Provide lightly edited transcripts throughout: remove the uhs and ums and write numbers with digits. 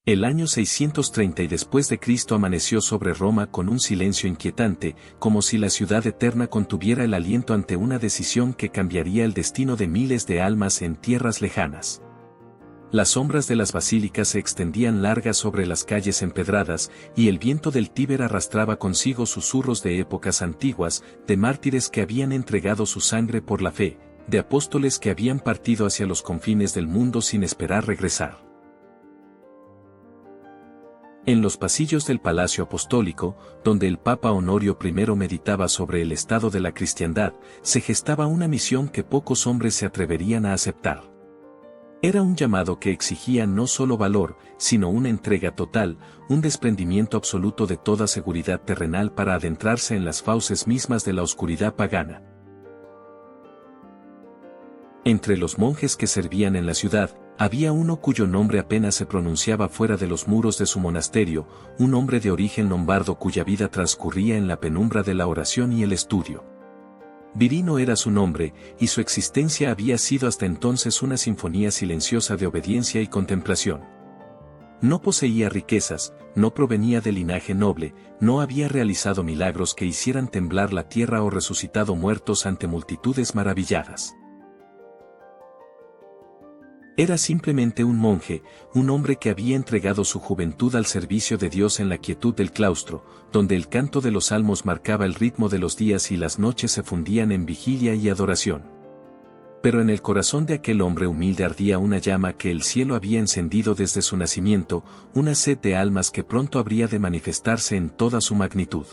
El año 630 y después de Cristo amaneció sobre Roma con un silencio inquietante, como si la ciudad eterna contuviera el aliento ante una decisión que cambiaría el destino de miles de almas en tierras lejanas. Las sombras de las basílicas se extendían largas sobre las calles empedradas, y el viento del Tíber arrastraba consigo susurros de épocas antiguas, de mártires que habían entregado su sangre por la fe, de apóstoles que habían partido hacia los confines del mundo sin esperar regresar. En los pasillos del Palacio Apostólico, donde el Papa Honorio I meditaba sobre el estado de la cristiandad, se gestaba una misión que pocos hombres se atreverían a aceptar. Era un llamado que exigía no solo valor, sino una entrega total, un desprendimiento absoluto de toda seguridad terrenal para adentrarse en las fauces mismas de la oscuridad pagana. Entre los monjes que servían en la ciudad, había uno cuyo nombre apenas se pronunciaba fuera de los muros de su monasterio, un hombre de origen lombardo cuya vida transcurría en la penumbra de la oración y el estudio. Virino era su nombre, y su existencia había sido hasta entonces una sinfonía silenciosa de obediencia y contemplación. No poseía riquezas, no provenía de linaje noble, no había realizado milagros que hicieran temblar la tierra o resucitado muertos ante multitudes maravilladas. Era simplemente un monje, un hombre que había entregado su juventud al servicio de Dios en la quietud del claustro, donde el canto de los salmos marcaba el ritmo de los días y las noches se fundían en vigilia y adoración. Pero en el corazón de aquel hombre humilde ardía una llama que el cielo había encendido desde su nacimiento, una sed de almas que pronto habría de manifestarse en toda su magnitud.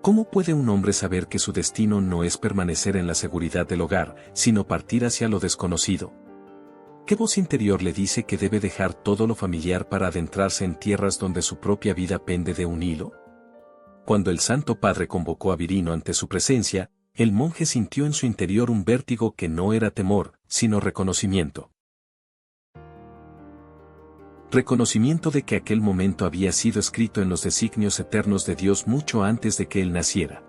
¿Cómo puede un hombre saber que su destino no es permanecer en la seguridad del hogar, sino partir hacia lo desconocido? ¿Qué voz interior le dice que debe dejar todo lo familiar para adentrarse en tierras donde su propia vida pende de un hilo? Cuando el Santo Padre convocó a Virino ante su presencia, el monje sintió en su interior un vértigo que no era temor, sino reconocimiento. Reconocimiento de que aquel momento había sido escrito en los designios eternos de Dios mucho antes de que él naciera.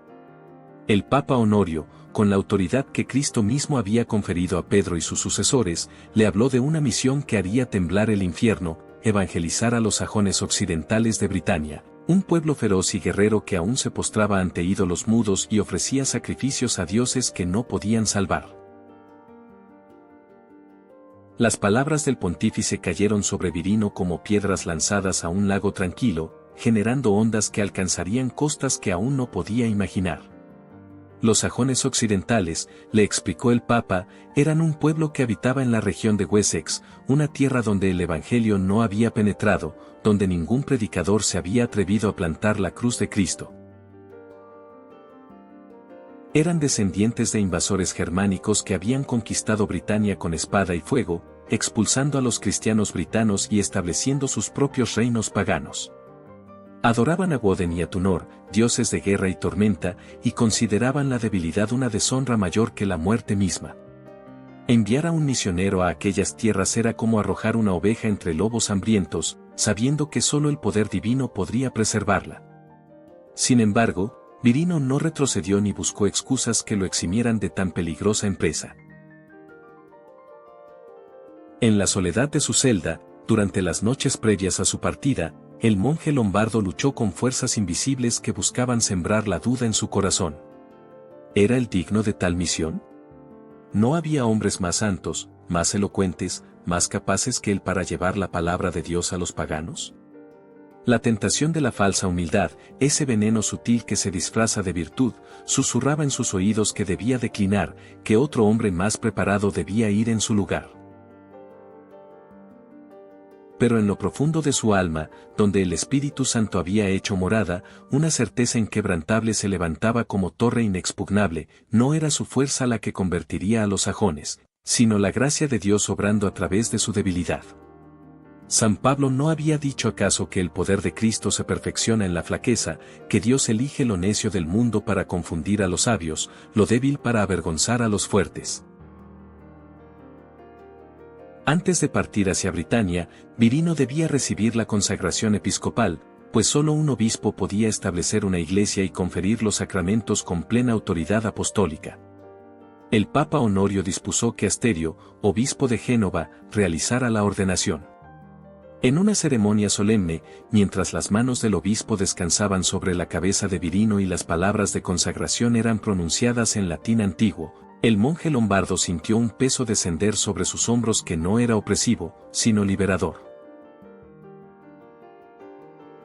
El Papa Honorio, con la autoridad que Cristo mismo había conferido a Pedro y sus sucesores, le habló de una misión que haría temblar el infierno, evangelizar a los sajones occidentales de Britania, un pueblo feroz y guerrero que aún se postraba ante ídolos mudos y ofrecía sacrificios a dioses que no podían salvar. Las palabras del pontífice cayeron sobre Virino como piedras lanzadas a un lago tranquilo, generando ondas que alcanzarían costas que aún no podía imaginar. Los sajones occidentales, le explicó el Papa, eran un pueblo que habitaba en la región de Wessex, una tierra donde el Evangelio no había penetrado, donde ningún predicador se había atrevido a plantar la cruz de Cristo. Eran descendientes de invasores germánicos que habían conquistado Britania con espada y fuego, expulsando a los cristianos britanos y estableciendo sus propios reinos paganos. Adoraban a Woden y a Tunor, dioses de guerra y tormenta, y consideraban la debilidad una deshonra mayor que la muerte misma. Enviar a un misionero a aquellas tierras era como arrojar una oveja entre lobos hambrientos, sabiendo que solo el poder divino podría preservarla. Sin embargo, Virino no retrocedió ni buscó excusas que lo eximieran de tan peligrosa empresa. En la soledad de su celda, durante las noches previas a su partida, el monje lombardo luchó con fuerzas invisibles que buscaban sembrar la duda en su corazón. ¿Era él digno de tal misión? ¿No había hombres más santos, más elocuentes, más capaces que él para llevar la palabra de Dios a los paganos? La tentación de la falsa humildad, ese veneno sutil que se disfraza de virtud, susurraba en sus oídos que debía declinar, que otro hombre más preparado debía ir en su lugar. Pero en lo profundo de su alma, donde el Espíritu Santo había hecho morada, una certeza inquebrantable se levantaba como torre inexpugnable. No era su fuerza la que convertiría a los sajones, sino la gracia de Dios obrando a través de su debilidad. San Pablo no había dicho acaso que el poder de Cristo se perfecciona en la flaqueza, que Dios elige lo necio del mundo para confundir a los sabios, lo débil para avergonzar a los fuertes. Antes de partir hacia Britania, Virino debía recibir la consagración episcopal, pues solo un obispo podía establecer una iglesia y conferir los sacramentos con plena autoridad apostólica. El Papa Honorio dispuso que Asterio, obispo de Génova, realizara la ordenación. En una ceremonia solemne, mientras las manos del obispo descansaban sobre la cabeza de Virino y las palabras de consagración eran pronunciadas en latín antiguo, el monje lombardo sintió un peso descender sobre sus hombros que no era opresivo, sino liberador.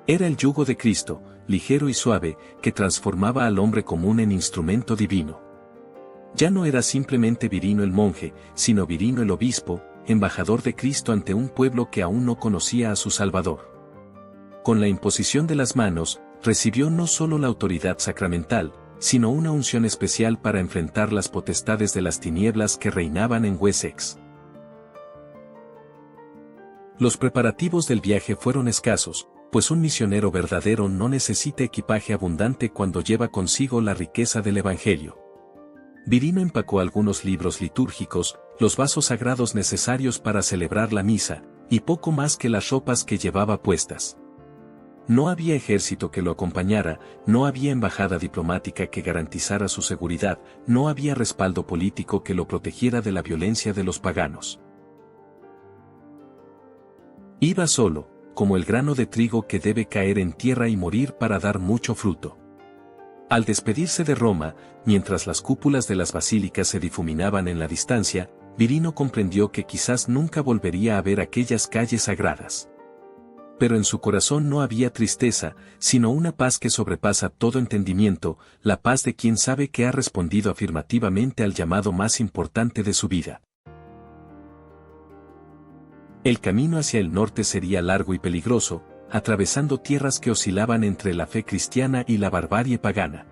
Era el yugo de Cristo, ligero y suave, que transformaba al hombre común en instrumento divino. Ya no era simplemente Virino el monje, sino Virino el obispo, embajador de Cristo ante un pueblo que aún no conocía a su Salvador. Con la imposición de las manos, recibió no solo la autoridad sacramental, sino una unción especial para enfrentar las potestades de las tinieblas que reinaban en Wessex. Los preparativos del viaje fueron escasos, pues un misionero verdadero no necesita equipaje abundante cuando lleva consigo la riqueza del Evangelio. Virino empacó algunos libros litúrgicos, los vasos sagrados necesarios para celebrar la misa, y poco más que las ropas que llevaba puestas. No había ejército que lo acompañara, no había embajada diplomática que garantizara su seguridad, no había respaldo político que lo protegiera de la violencia de los paganos. Iba solo, como el grano de trigo que debe caer en tierra y morir para dar mucho fruto. Al despedirse de Roma, mientras las cúpulas de las basílicas se difuminaban en la distancia, Virino comprendió que quizás nunca volvería a ver aquellas calles sagradas. Pero en su corazón no había tristeza, sino una paz que sobrepasa todo entendimiento, la paz de quien sabe que ha respondido afirmativamente al llamado más importante de su vida. El camino hacia el norte sería largo y peligroso, atravesando tierras que oscilaban entre la fe cristiana y la barbarie pagana.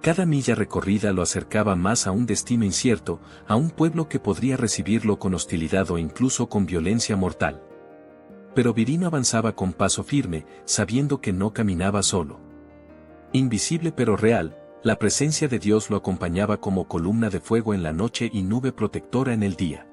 Cada milla recorrida lo acercaba más a un destino incierto, a un pueblo que podría recibirlo con hostilidad o incluso con violencia mortal. Pero Virino avanzaba con paso firme, sabiendo que no caminaba solo. Invisible pero real, la presencia de Dios lo acompañaba como columna de fuego en la noche y nube protectora en el día.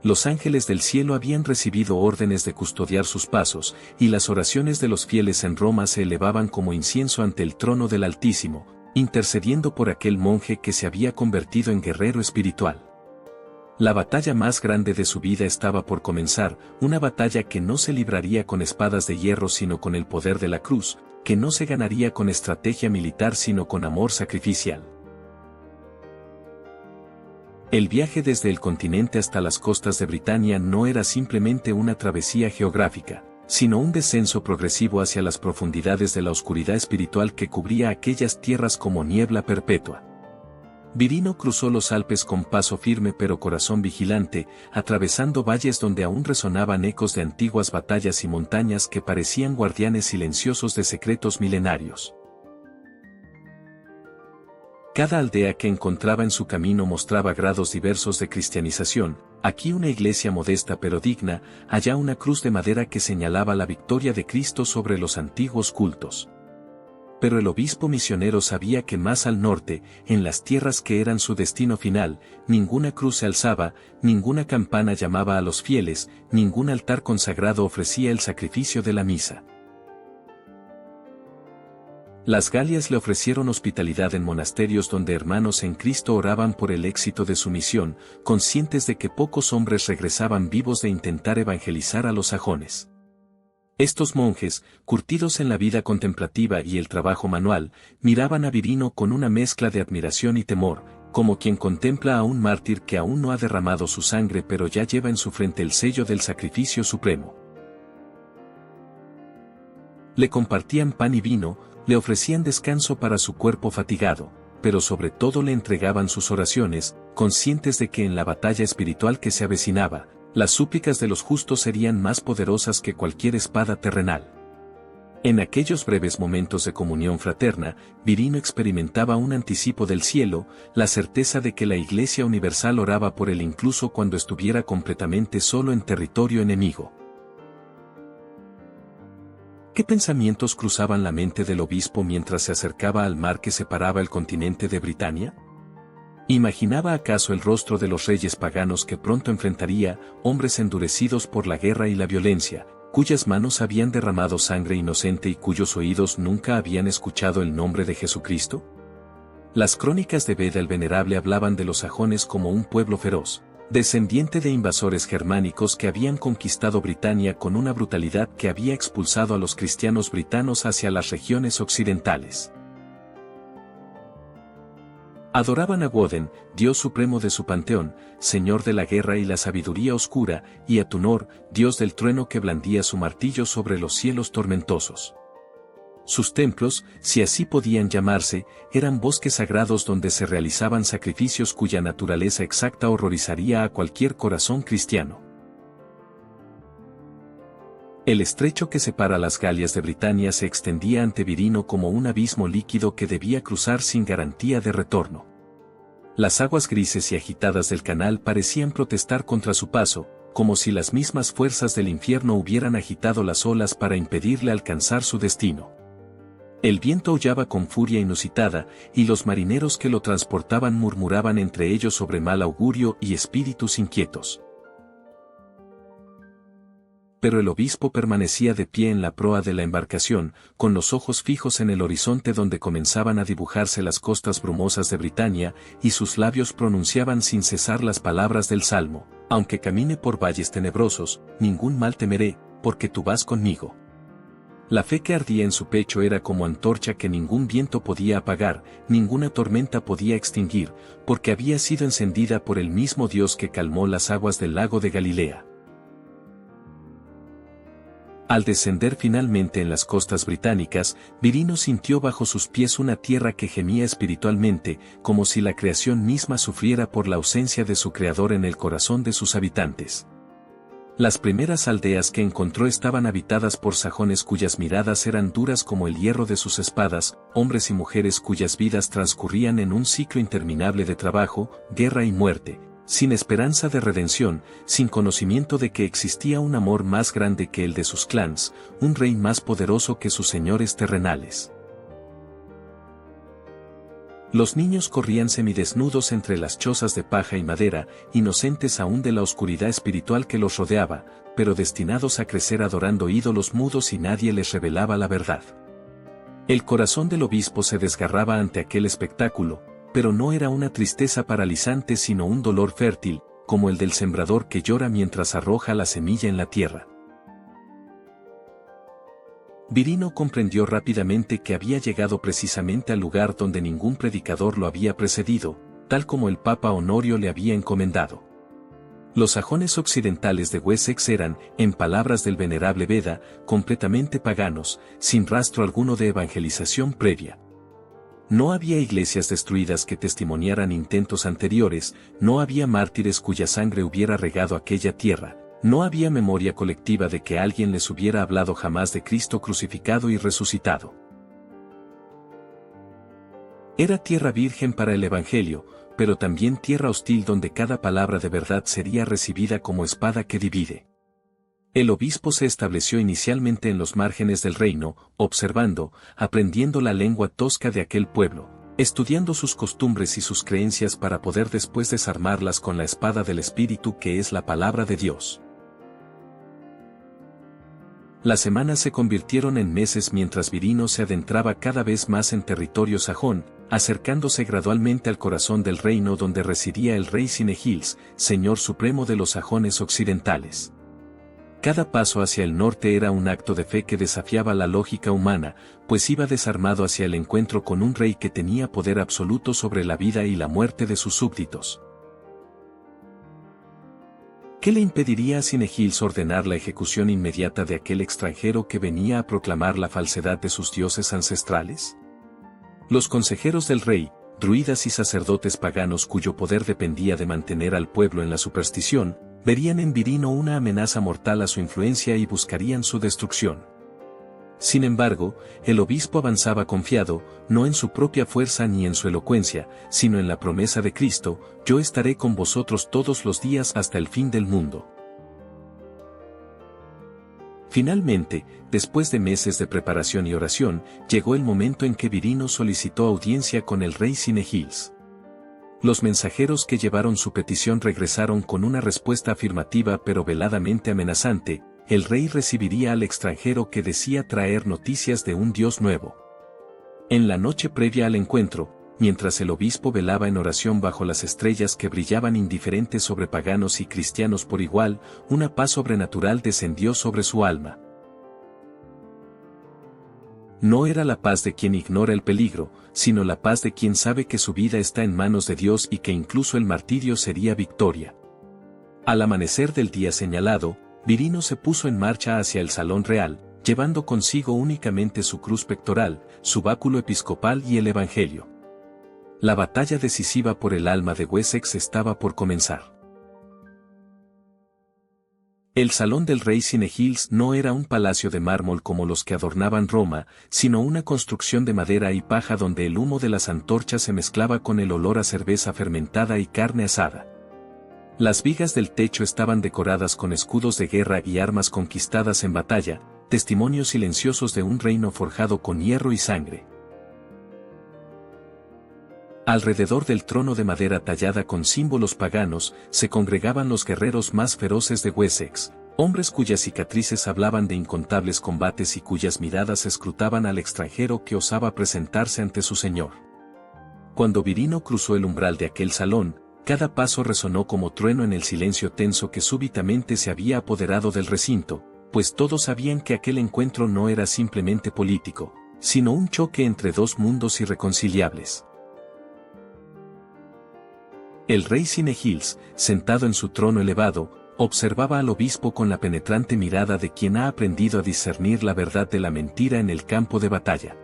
Los ángeles del cielo habían recibido órdenes de custodiar sus pasos, y las oraciones de los fieles en Roma se elevaban como incienso ante el trono del Altísimo, intercediendo por aquel monje que se había convertido en guerrero espiritual. La batalla más grande de su vida estaba por comenzar, una batalla que no se libraría con espadas de hierro sino con el poder de la cruz, que no se ganaría con estrategia militar sino con amor sacrificial. El viaje desde el continente hasta las costas de Britania no era simplemente una travesía geográfica, sino un descenso progresivo hacia las profundidades de la oscuridad espiritual que cubría aquellas tierras como niebla perpetua. Virino cruzó los Alpes con paso firme pero corazón vigilante, atravesando valles donde aún resonaban ecos de antiguas batallas y montañas que parecían guardianes silenciosos de secretos milenarios. Cada aldea que encontraba en su camino mostraba grados diversos de cristianización, aquí una iglesia modesta pero digna, allá una cruz de madera que señalaba la victoria de Cristo sobre los antiguos cultos. Pero el obispo misionero sabía que más al norte, en las tierras que eran su destino final, ninguna cruz se alzaba, ninguna campana llamaba a los fieles, ningún altar consagrado ofrecía el sacrificio de la misa. Las Galias le ofrecieron hospitalidad en monasterios donde hermanos en Cristo oraban por el éxito de su misión, conscientes de que pocos hombres regresaban vivos de intentar evangelizar a los sajones. Estos monjes, curtidos en la vida contemplativa y el trabajo manual, miraban a Virino con una mezcla de admiración y temor, como quien contempla a un mártir que aún no ha derramado su sangre pero ya lleva en su frente el sello del sacrificio supremo. Le compartían pan y vino, le ofrecían descanso para su cuerpo fatigado, pero sobre todo le entregaban sus oraciones, conscientes de que en la batalla espiritual que se avecinaba, las súplicas de los justos serían más poderosas que cualquier espada terrenal. En aquellos breves momentos de comunión fraterna, Virino experimentaba un anticipo del cielo, la certeza de que la Iglesia Universal oraba por él incluso cuando estuviera completamente solo en territorio enemigo. ¿Qué pensamientos cruzaban la mente del obispo mientras se acercaba al mar que separaba el continente de Britania? ¿Imaginaba acaso el rostro de los reyes paganos que pronto enfrentaría, hombres endurecidos por la guerra y la violencia, cuyas manos habían derramado sangre inocente y cuyos oídos nunca habían escuchado el nombre de Jesucristo? Las crónicas de Beda el Venerable hablaban de los sajones como un pueblo feroz, descendiente de invasores germánicos que habían conquistado Britania con una brutalidad que había expulsado a los cristianos britanos hacia las regiones occidentales. Adoraban a Woden, dios supremo de su panteón, señor de la guerra y la sabiduría oscura, y a Tunor, dios del trueno que blandía su martillo sobre los cielos tormentosos. Sus templos, si así podían llamarse, eran bosques sagrados donde se realizaban sacrificios cuya naturaleza exacta horrorizaría a cualquier corazón cristiano. El estrecho que separa las Galias de Britania se extendía ante Virino como un abismo líquido que debía cruzar sin garantía de retorno. Las aguas grises y agitadas del canal parecían protestar contra su paso, como si las mismas fuerzas del infierno hubieran agitado las olas para impedirle alcanzar su destino. El viento aullaba con furia inusitada, y los marineros que lo transportaban murmuraban entre ellos sobre mal augurio y espíritus inquietos. Pero el obispo permanecía de pie en la proa de la embarcación, con los ojos fijos en el horizonte donde comenzaban a dibujarse las costas brumosas de Britania, y sus labios pronunciaban sin cesar las palabras del Salmo: aunque camine por valles tenebrosos, ningún mal temeré, porque tú vas conmigo. La fe que ardía en su pecho era como antorcha que ningún viento podía apagar, ninguna tormenta podía extinguir, porque había sido encendida por el mismo Dios que calmó las aguas del lago de Galilea. Al descender finalmente en las costas británicas, Virino sintió bajo sus pies una tierra que gemía espiritualmente, como si la creación misma sufriera por la ausencia de su creador en el corazón de sus habitantes. Las primeras aldeas que encontró estaban habitadas por sajones cuyas miradas eran duras como el hierro de sus espadas, hombres y mujeres cuyas vidas transcurrían en un ciclo interminable de trabajo, guerra y muerte, sin esperanza de redención, sin conocimiento de que existía un amor más grande que el de sus clans, un rey más poderoso que sus señores terrenales. Los niños corrían semidesnudos entre las chozas de paja y madera, inocentes aún de la oscuridad espiritual que los rodeaba, pero destinados a crecer adorando ídolos mudos y nadie les revelaba la verdad. El corazón del obispo se desgarraba ante aquel espectáculo, pero no era una tristeza paralizante sino un dolor fértil, como el del sembrador que llora mientras arroja la semilla en la tierra. Virino comprendió rápidamente que había llegado precisamente al lugar donde ningún predicador lo había precedido, tal como el Papa Honorio le había encomendado. Los sajones occidentales de Wessex eran, en palabras del venerable Beda, completamente paganos, sin rastro alguno de evangelización previa. No había iglesias destruidas que testimoniaran intentos anteriores, no había mártires cuya sangre hubiera regado aquella tierra. No había memoria colectiva de que alguien les hubiera hablado jamás de Cristo crucificado y resucitado. Era tierra virgen para el Evangelio, pero también tierra hostil donde cada palabra de verdad sería recibida como espada que divide. El obispo se estableció inicialmente en los márgenes del reino, observando, aprendiendo la lengua tosca de aquel pueblo, estudiando sus costumbres y sus creencias para poder después desarmarlas con la espada del Espíritu que es la palabra de Dios. Las semanas se convirtieron en meses mientras Virino se adentraba cada vez más en territorio sajón, acercándose gradualmente al corazón del reino donde residía el rey Sinehils, señor supremo de los sajones occidentales. Cada paso hacia el norte era un acto de fe que desafiaba la lógica humana, pues iba desarmado hacia el encuentro con un rey que tenía poder absoluto sobre la vida y la muerte de sus súbditos. ¿Qué le impediría a Sinehils ordenar la ejecución inmediata de aquel extranjero que venía a proclamar la falsedad de sus dioses ancestrales? Los consejeros del rey, druidas y sacerdotes paganos cuyo poder dependía de mantener al pueblo en la superstición, verían en Virino una amenaza mortal a su influencia y buscarían su destrucción. Sin embargo, el obispo avanzaba confiado, no en su propia fuerza ni en su elocuencia, sino en la promesa de Cristo: yo estaré con vosotros todos los días hasta el fin del mundo. Finalmente, después de meses de preparación y oración, llegó el momento en que Virino solicitó audiencia con el rey Sinehils. Los mensajeros que llevaron su petición regresaron con una respuesta afirmativa pero veladamente amenazante: el rey recibiría al extranjero que decía traer noticias de un Dios nuevo. En la noche previa al encuentro, mientras el obispo velaba en oración bajo las estrellas que brillaban indiferentes sobre paganos y cristianos por igual, una paz sobrenatural descendió sobre su alma. No era la paz de quien ignora el peligro, sino la paz de quien sabe que su vida está en manos de Dios y que incluso el martirio sería victoria. Al amanecer del día señalado, Virino se puso en marcha hacia el salón real, llevando consigo únicamente su cruz pectoral, su báculo episcopal y el evangelio. La batalla decisiva por el alma de Wessex estaba por comenzar. El salón del rey Cinegils no era un palacio de mármol como los que adornaban Roma, sino una construcción de madera y paja donde el humo de las antorchas se mezclaba con el olor a cerveza fermentada y carne asada. Las vigas del techo estaban decoradas con escudos de guerra y armas conquistadas en batalla, testimonios silenciosos de un reino forjado con hierro y sangre. Alrededor del trono de madera tallada con símbolos paganos, se congregaban los guerreros más feroces de Wessex, hombres cuyas cicatrices hablaban de incontables combates y cuyas miradas escrutaban al extranjero que osaba presentarse ante su señor. Cuando Virino cruzó el umbral de aquel salón, cada paso resonó como trueno en el silencio tenso que súbitamente se había apoderado del recinto, pues todos sabían que aquel encuentro no era simplemente político, sino un choque entre dos mundos irreconciliables. El rey Cinegils, sentado en su trono elevado, observaba al obispo con la penetrante mirada de quien ha aprendido a discernir la verdad de la mentira en el campo de batalla.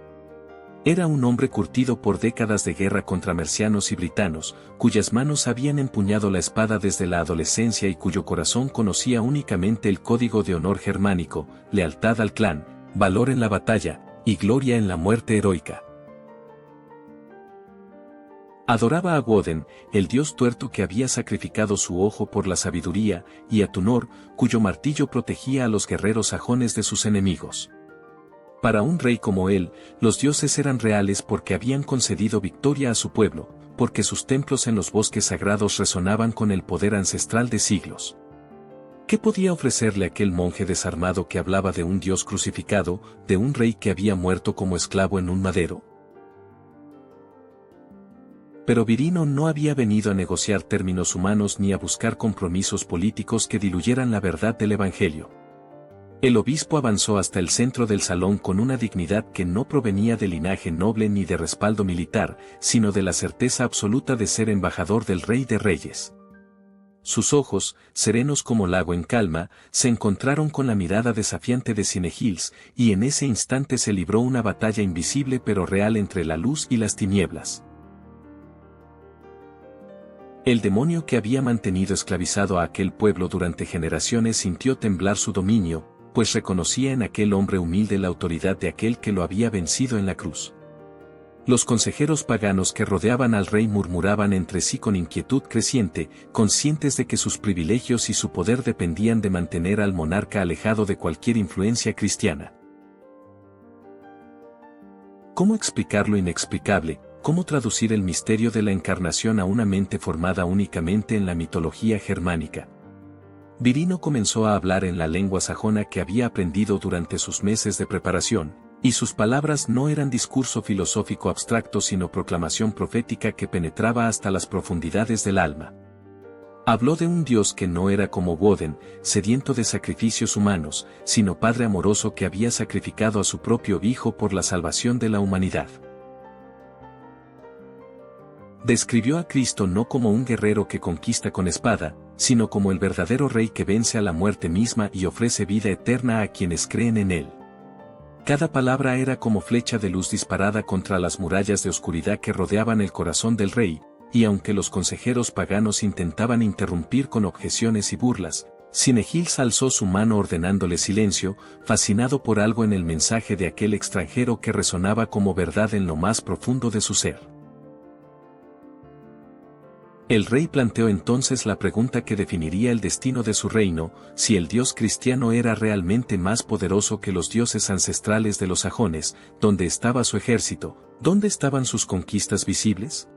Era un hombre curtido por décadas de guerra contra mercianos y britanos, cuyas manos habían empuñado la espada desde la adolescencia y cuyo corazón conocía únicamente el código de honor germánico, lealtad al clan, valor en la batalla, y gloria en la muerte heroica. Adoraba a Woden, el dios tuerto que había sacrificado su ojo por la sabiduría, y a Tunor, cuyo martillo protegía a los guerreros sajones de sus enemigos. Para un rey como él, los dioses eran reales porque habían concedido victoria a su pueblo, porque sus templos en los bosques sagrados resonaban con el poder ancestral de siglos. ¿Qué podía ofrecerle aquel monje desarmado que hablaba de un dios crucificado, de un rey que había muerto como esclavo en un madero? Pero Virino no había venido a negociar términos humanos ni a buscar compromisos políticos que diluyeran la verdad del Evangelio. El obispo avanzó hasta el centro del salón con una dignidad que no provenía de linaje noble ni de respaldo militar, sino de la certeza absoluta de ser embajador del Rey de Reyes. Sus ojos, serenos como lago en calma, se encontraron con la mirada desafiante de Cinegils, y en ese instante se libró una batalla invisible pero real entre la luz y las tinieblas. El demonio que había mantenido esclavizado a aquel pueblo durante generaciones sintió temblar su dominio, pues reconocía en aquel hombre humilde la autoridad de aquel que lo había vencido en la cruz. Los consejeros paganos que rodeaban al rey murmuraban entre sí con inquietud creciente, conscientes de que sus privilegios y su poder dependían de mantener al monarca alejado de cualquier influencia cristiana. ¿Cómo explicar lo inexplicable? ¿Cómo traducir el misterio de la encarnación a una mente formada únicamente en la mitología germánica? Virino comenzó a hablar en la lengua sajona que había aprendido durante sus meses de preparación, y sus palabras no eran discurso filosófico abstracto sino proclamación profética que penetraba hasta las profundidades del alma. Habló de un Dios que no era como Woden, sediento de sacrificios humanos, sino Padre amoroso que había sacrificado a su propio Hijo por la salvación de la humanidad. Describió a Cristo no como un guerrero que conquista con espada, sino como el verdadero rey que vence a la muerte misma y ofrece vida eterna a quienes creen en él. Cada palabra era como flecha de luz disparada contra las murallas de oscuridad que rodeaban el corazón del rey, y aunque los consejeros paganos intentaban interrumpir con objeciones y burlas, Cinegils alzó su mano ordenándole silencio, fascinado por algo en el mensaje de aquel extranjero que resonaba como verdad en lo más profundo de su ser. El rey planteó entonces la pregunta que definiría el destino de su reino: si el dios cristiano era realmente más poderoso que los dioses ancestrales de los sajones, ¿dónde estaba su ejército? ¿Dónde estaban sus conquistas visibles?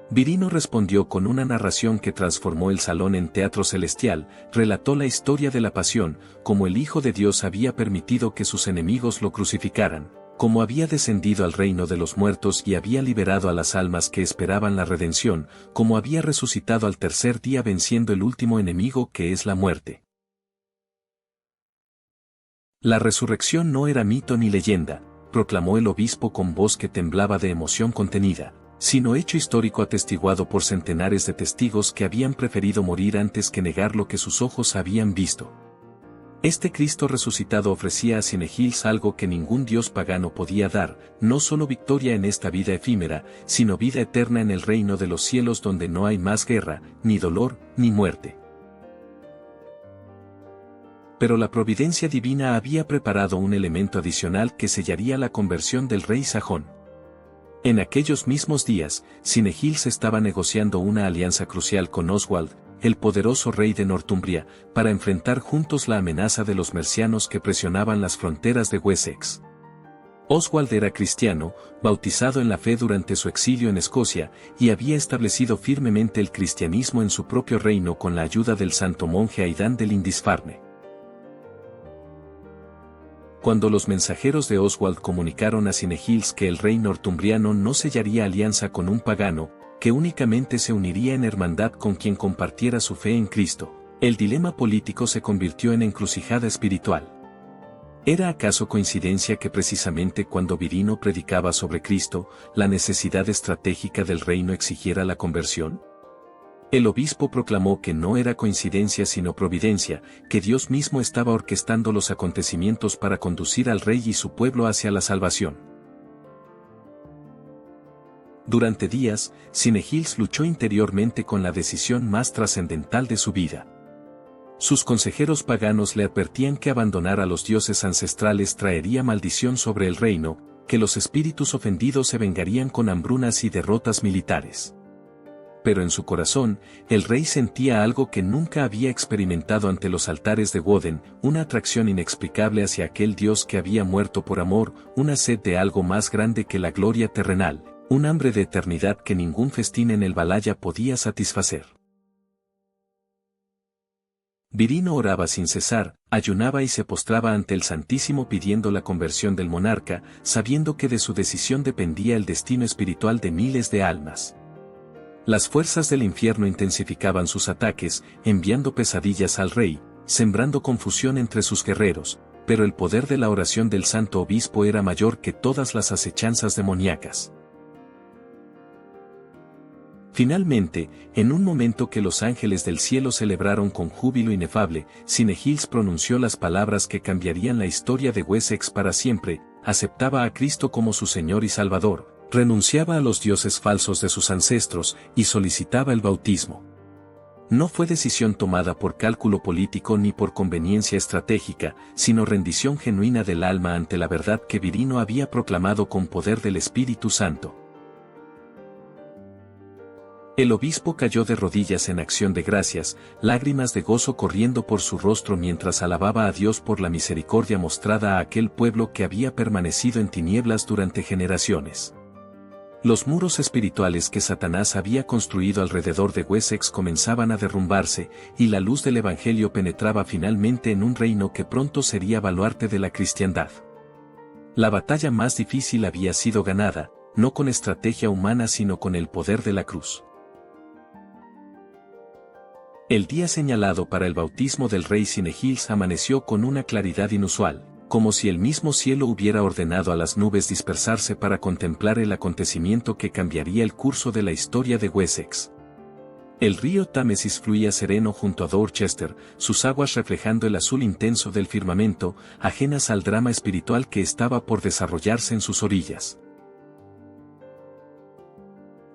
Virino respondió con una narración que transformó el salón en teatro celestial, relató la historia de la pasión, cómo el Hijo de Dios había permitido que sus enemigos lo crucificaran, Como había descendido al reino de los muertos y había liberado a las almas que esperaban la redención, como había resucitado al tercer día venciendo el último enemigo que es la muerte. La resurrección no era mito ni leyenda, proclamó el obispo con voz que temblaba de emoción contenida, sino hecho histórico atestiguado por centenares de testigos que habían preferido morir antes que negar lo que sus ojos habían visto. Este Cristo resucitado ofrecía a Cinegils algo que ningún dios pagano podía dar, no solo victoria en esta vida efímera, sino vida eterna en el reino de los cielos donde no hay más guerra, ni dolor, ni muerte. Pero la providencia divina había preparado un elemento adicional que sellaría la conversión del rey sajón. En aquellos mismos días, Cinegils estaba negociando una alianza crucial con Oswald, el poderoso rey de Northumbria, para enfrentar juntos la amenaza de los mercianos que presionaban las fronteras de Wessex. Oswald era cristiano, bautizado en la fe durante su exilio en Escocia, y había establecido firmemente el cristianismo en su propio reino con la ayuda del santo monje Aidan de Lindisfarne. Cuando los mensajeros de Oswald comunicaron a Cinegils que el rey northumbriano no sellaría alianza con un pagano, que únicamente se uniría en hermandad con quien compartiera su fe en Cristo, el dilema político se convirtió en encrucijada espiritual. ¿Era acaso coincidencia que precisamente cuando Virino predicaba sobre Cristo, la necesidad estratégica del reino exigiera la conversión? El obispo proclamó que no era coincidencia sino providencia, que Dios mismo estaba orquestando los acontecimientos para conducir al rey y su pueblo hacia la salvación. Durante días, Cinegils luchó interiormente con la decisión más trascendental de su vida. Sus consejeros paganos le advertían que abandonar a los dioses ancestrales traería maldición sobre el reino, que los espíritus ofendidos se vengarían con hambrunas y derrotas militares. Pero en su corazón, el rey sentía algo que nunca había experimentado ante los altares de Woden, una atracción inexplicable hacia aquel dios que había muerto por amor, una sed de algo más grande que la gloria terrenal. Un hambre de eternidad que ningún festín en el Valhalla podía satisfacer. Virino oraba sin cesar, ayunaba y se postraba ante el Santísimo pidiendo la conversión del monarca, sabiendo que de su decisión dependía el destino espiritual de miles de almas. Las fuerzas del infierno intensificaban sus ataques, enviando pesadillas al rey, sembrando confusión entre sus guerreros, pero el poder de la oración del santo obispo era mayor que todas las acechanzas demoníacas. Finalmente, en un momento que los ángeles del cielo celebraron con júbilo inefable, Cinegils pronunció las palabras que cambiarían la historia de Wessex para siempre, aceptaba a Cristo como su Señor y Salvador, renunciaba a los dioses falsos de sus ancestros y solicitaba el bautismo. No fue decisión tomada por cálculo político ni por conveniencia estratégica, sino rendición genuina del alma ante la verdad que Virino había proclamado con poder del Espíritu Santo. El obispo cayó de rodillas en acción de gracias, lágrimas de gozo corriendo por su rostro mientras alababa a Dios por la misericordia mostrada a aquel pueblo que había permanecido en tinieblas durante generaciones. Los muros espirituales que Satanás había construido alrededor de Wessex comenzaban a derrumbarse, y la luz del Evangelio penetraba finalmente en un reino que pronto sería baluarte de la cristiandad. La batalla más difícil había sido ganada, no con estrategia humana sino con el poder de la cruz. El día señalado para el bautismo del rey Cinegils amaneció con una claridad inusual, como si el mismo cielo hubiera ordenado a las nubes dispersarse para contemplar el acontecimiento que cambiaría el curso de la historia de Wessex. El río Támesis fluía sereno junto a Dorchester, sus aguas reflejando el azul intenso del firmamento, ajenas al drama espiritual que estaba por desarrollarse en sus orillas.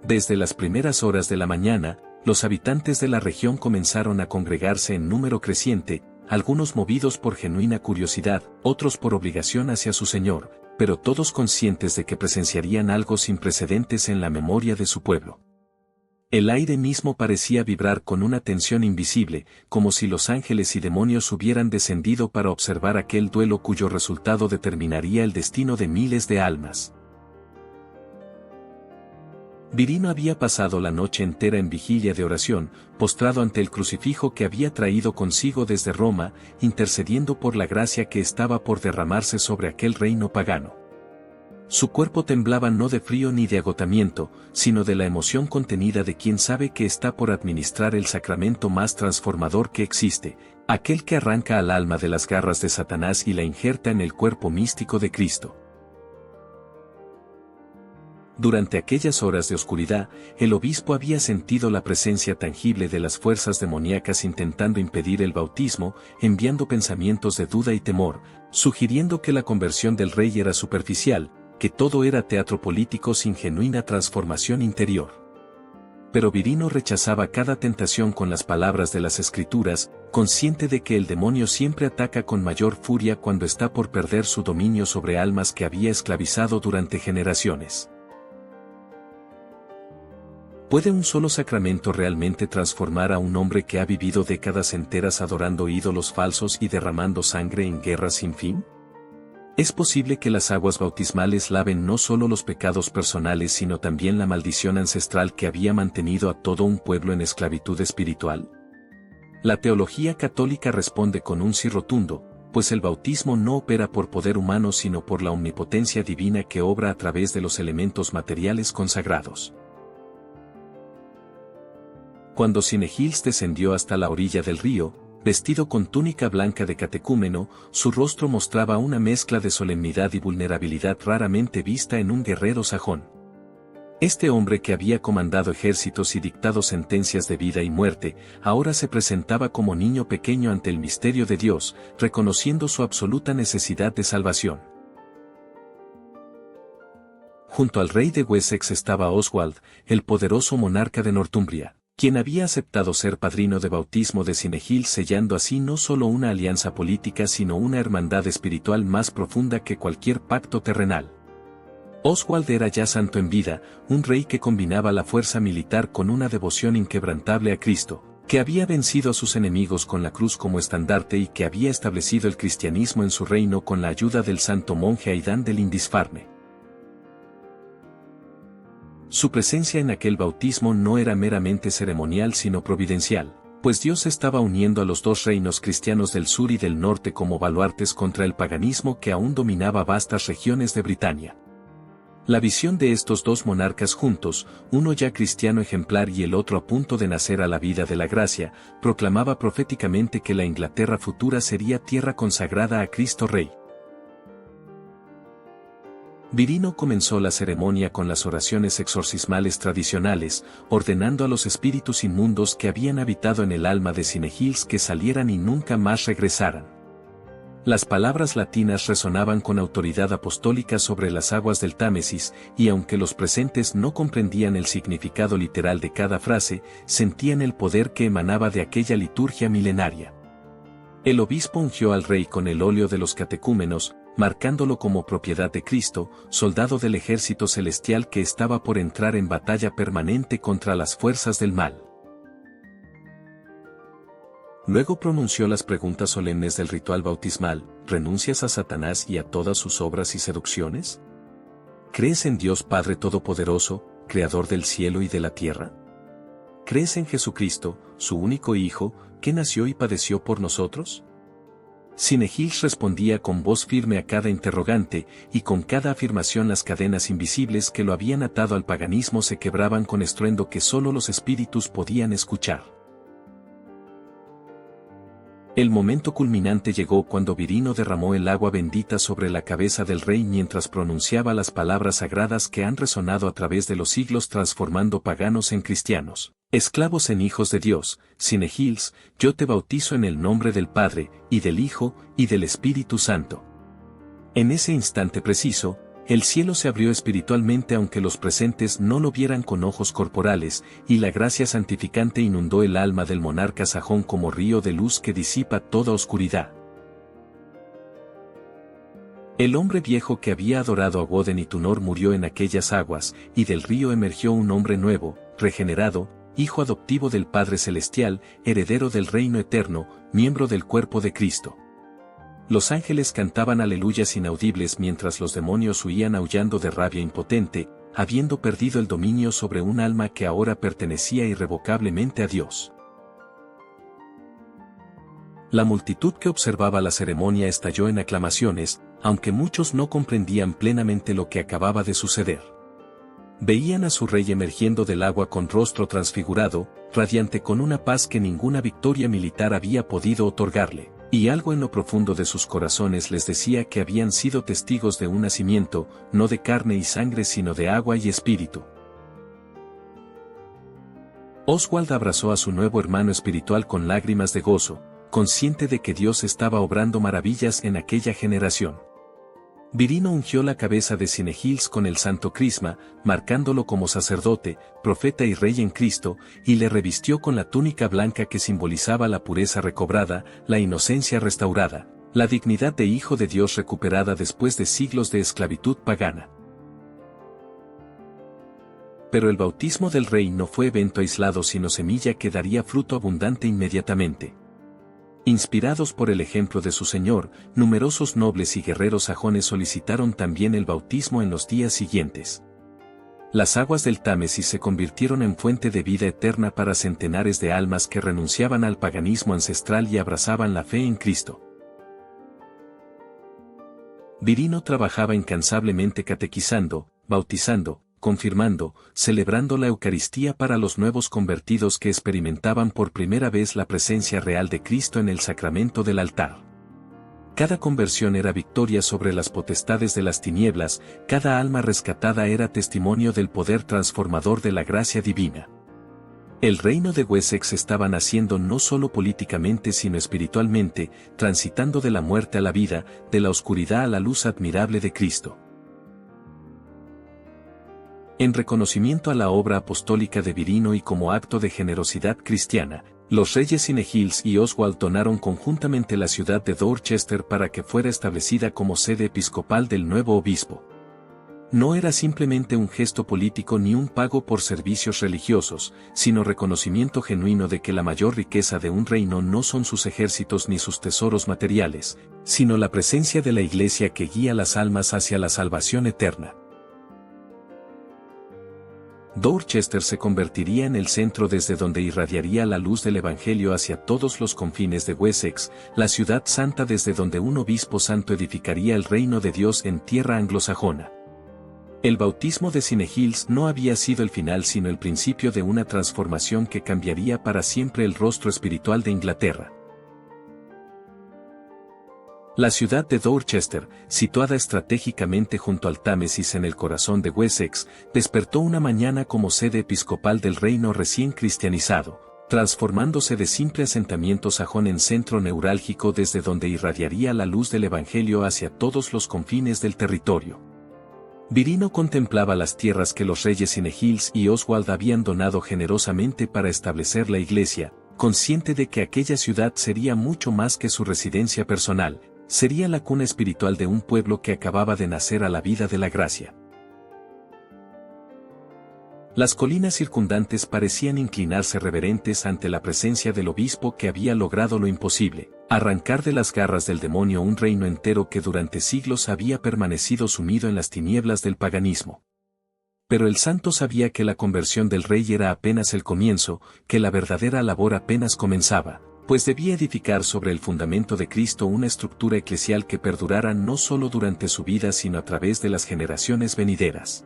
Desde las primeras horas de la mañana, los habitantes de la región comenzaron a congregarse en número creciente, algunos movidos por genuina curiosidad, otros por obligación hacia su Señor, pero todos conscientes de que presenciarían algo sin precedentes en la memoria de su pueblo. El aire mismo parecía vibrar con una tensión invisible, como si los ángeles y demonios hubieran descendido para observar aquel duelo cuyo resultado determinaría el destino de miles de almas. Virino había pasado la noche entera en vigilia de oración, postrado ante el crucifijo que había traído consigo desde Roma, intercediendo por la gracia que estaba por derramarse sobre aquel reino pagano. Su cuerpo temblaba no de frío ni de agotamiento, sino de la emoción contenida de quien sabe que está por administrar el sacramento más transformador que existe, aquel que arranca al alma de las garras de Satanás y la injerta en el cuerpo místico de Cristo. Durante aquellas horas de oscuridad, el obispo había sentido la presencia tangible de las fuerzas demoníacas intentando impedir el bautismo, enviando pensamientos de duda y temor, sugiriendo que la conversión del rey era superficial, que todo era teatro político sin genuina transformación interior. Pero Virino rechazaba cada tentación con las palabras de las Escrituras, consciente de que el demonio siempre ataca con mayor furia cuando está por perder su dominio sobre almas que había esclavizado durante generaciones. ¿Puede un solo sacramento realmente transformar a un hombre que ha vivido décadas enteras adorando ídolos falsos y derramando sangre en guerras sin fin? ¿Es posible que las aguas bautismales laven no solo los pecados personales sino también la maldición ancestral que había mantenido a todo un pueblo en esclavitud espiritual? La teología católica responde con un sí rotundo, pues el bautismo no opera por poder humano sino por la omnipotencia divina que obra a través de los elementos materiales consagrados. Cuando Cinegils descendió hasta la orilla del río, vestido con túnica blanca de catecúmeno, su rostro mostraba una mezcla de solemnidad y vulnerabilidad raramente vista en un guerrero sajón. Este hombre que había comandado ejércitos y dictado sentencias de vida y muerte, ahora se presentaba como niño pequeño ante el misterio de Dios, reconociendo su absoluta necesidad de salvación. Junto al rey de Wessex estaba Oswald, el poderoso monarca de Northumbria, quien había aceptado ser padrino de bautismo de Cinegils, sellando así no solo una alianza política sino una hermandad espiritual más profunda que cualquier pacto terrenal. Oswald era ya santo en vida, un rey que combinaba la fuerza militar con una devoción inquebrantable a Cristo, que había vencido a sus enemigos con la cruz como estandarte y que había establecido el cristianismo en su reino con la ayuda del santo monje Aidán de Lindisfarne. Su presencia en aquel bautismo no era meramente ceremonial sino providencial, pues Dios estaba uniendo a los dos reinos cristianos del sur y del norte como baluartes contra el paganismo que aún dominaba vastas regiones de Britania. La visión de estos dos monarcas juntos, uno ya cristiano ejemplar y el otro a punto de nacer a la vida de la gracia, proclamaba proféticamente que la Inglaterra futura sería tierra consagrada a Cristo Rey. Virino comenzó la ceremonia con las oraciones exorcismales tradicionales, ordenando a los espíritus inmundos que habían habitado en el alma de Cinegils que salieran y nunca más regresaran. Las palabras latinas resonaban con autoridad apostólica sobre las aguas del Támesis, y aunque los presentes no comprendían el significado literal de cada frase, sentían el poder que emanaba de aquella liturgia milenaria. El obispo ungió al rey con el óleo de los catecúmenos, marcándolo como propiedad de Cristo, soldado del ejército celestial que estaba por entrar en batalla permanente contra las fuerzas del mal. Luego pronunció las preguntas solemnes del ritual bautismal: ¿renuncias a Satanás y a todas sus obras y seducciones? ¿Crees en Dios Padre Todopoderoso, Creador del cielo y de la tierra? ¿Crees en Jesucristo, su único Hijo, que nació y padeció por nosotros? Cinegils respondía con voz firme a cada interrogante, y con cada afirmación las cadenas invisibles que lo habían atado al paganismo se quebraban con estruendo que solo los espíritus podían escuchar. El momento culminante llegó cuando Virino derramó el agua bendita sobre la cabeza del rey mientras pronunciaba las palabras sagradas que han resonado a través de los siglos transformando paganos en cristianos, esclavos en hijos de Dios. Cinegils, yo te bautizo en el nombre del Padre, y del Hijo, y del Espíritu Santo. En ese instante preciso, el cielo se abrió espiritualmente aunque los presentes no lo vieran con ojos corporales, y la gracia santificante inundó el alma del monarca sajón como río de luz que disipa toda oscuridad. El hombre viejo que había adorado a Woden y Tunor murió en aquellas aguas, y del río emergió un hombre nuevo, regenerado, hijo adoptivo del Padre Celestial, heredero del reino eterno, miembro del cuerpo de Cristo. Los ángeles cantaban aleluyas inaudibles mientras los demonios huían aullando de rabia impotente, habiendo perdido el dominio sobre un alma que ahora pertenecía irrevocablemente a Dios. La multitud que observaba la ceremonia estalló en aclamaciones, aunque muchos no comprendían plenamente lo que acababa de suceder. Veían a su rey emergiendo del agua con rostro transfigurado, radiante con una paz que ninguna victoria militar había podido otorgarle, y algo en lo profundo de sus corazones les decía que habían sido testigos de un nacimiento, no de carne y sangre sino de agua y espíritu. Oswald abrazó a su nuevo hermano espiritual con lágrimas de gozo, consciente de que Dios estaba obrando maravillas en aquella generación. Virino ungió la cabeza de Cinegils con el santo crisma, marcándolo como sacerdote, profeta y rey en Cristo, y le revistió con la túnica blanca que simbolizaba la pureza recobrada, la inocencia restaurada, la dignidad de hijo de Dios recuperada después de siglos de esclavitud pagana. Pero el bautismo del rey no fue evento aislado sino semilla que daría fruto abundante inmediatamente. Inspirados por el ejemplo de su señor, numerosos nobles y guerreros sajones solicitaron también el bautismo en los días siguientes. Las aguas del Támesis se convirtieron en fuente de vida eterna para centenares de almas que renunciaban al paganismo ancestral y abrazaban la fe en Cristo. Virino trabajaba incansablemente catequizando, bautizando, confirmando, celebrando la Eucaristía para los nuevos convertidos que experimentaban por primera vez la presencia real de Cristo en el sacramento del altar. Cada conversión era victoria sobre las potestades de las tinieblas, cada alma rescatada era testimonio del poder transformador de la gracia divina. El reino de Wessex estaba naciendo no solo políticamente sino espiritualmente, transitando de la muerte a la vida, de la oscuridad a la luz admirable de Cristo. En reconocimiento a la obra apostólica de Virino y como acto de generosidad cristiana, los reyes Cinegils y Oswald donaron conjuntamente la ciudad de Dorchester para que fuera establecida como sede episcopal del nuevo obispo. No era simplemente un gesto político ni un pago por servicios religiosos, sino reconocimiento genuino de que la mayor riqueza de un reino no son sus ejércitos ni sus tesoros materiales, sino la presencia de la Iglesia que guía las almas hacia la salvación eterna. Dorchester se convertiría en el centro desde donde irradiaría la luz del Evangelio hacia todos los confines de Wessex, la ciudad santa desde donde un obispo santo edificaría el reino de Dios en tierra anglosajona. El bautismo de Cinegils no había sido el final sino el principio de una transformación que cambiaría para siempre el rostro espiritual de Inglaterra. La ciudad de Dorchester, situada estratégicamente junto al Támesis en el corazón de Wessex, despertó una mañana como sede episcopal del reino recién cristianizado, transformándose de simple asentamiento sajón en centro neurálgico desde donde irradiaría la luz del Evangelio hacia todos los confines del territorio. Virino contemplaba las tierras que los reyes Cinegils y Oswald habían donado generosamente para establecer la iglesia, consciente de que aquella ciudad sería mucho más que su residencia personal. Sería la cuna espiritual de un pueblo que acababa de nacer a la vida de la gracia. Las colinas circundantes parecían inclinarse reverentes ante la presencia del obispo que había logrado lo imposible, arrancar de las garras del demonio un reino entero que durante siglos había permanecido sumido en las tinieblas del paganismo. Pero el santo sabía que la conversión del rey era apenas el comienzo, que la verdadera labor apenas comenzaba, pues debía edificar sobre el fundamento de Cristo una estructura eclesial que perdurara no solo durante su vida sino a través de las generaciones venideras.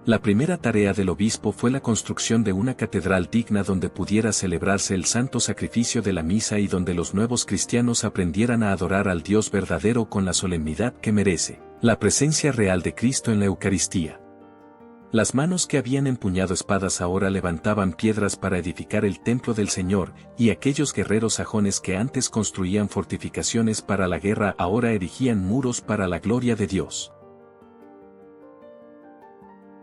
La primera tarea del obispo fue la construcción de una catedral digna donde pudiera celebrarse el santo sacrificio de la misa y donde los nuevos cristianos aprendieran a adorar al Dios verdadero con la solemnidad que merece, la presencia real de Cristo en la Eucaristía. Las manos que habían empuñado espadas ahora levantaban piedras para edificar el templo del Señor, y aquellos guerreros sajones que antes construían fortificaciones para la guerra ahora erigían muros para la gloria de Dios.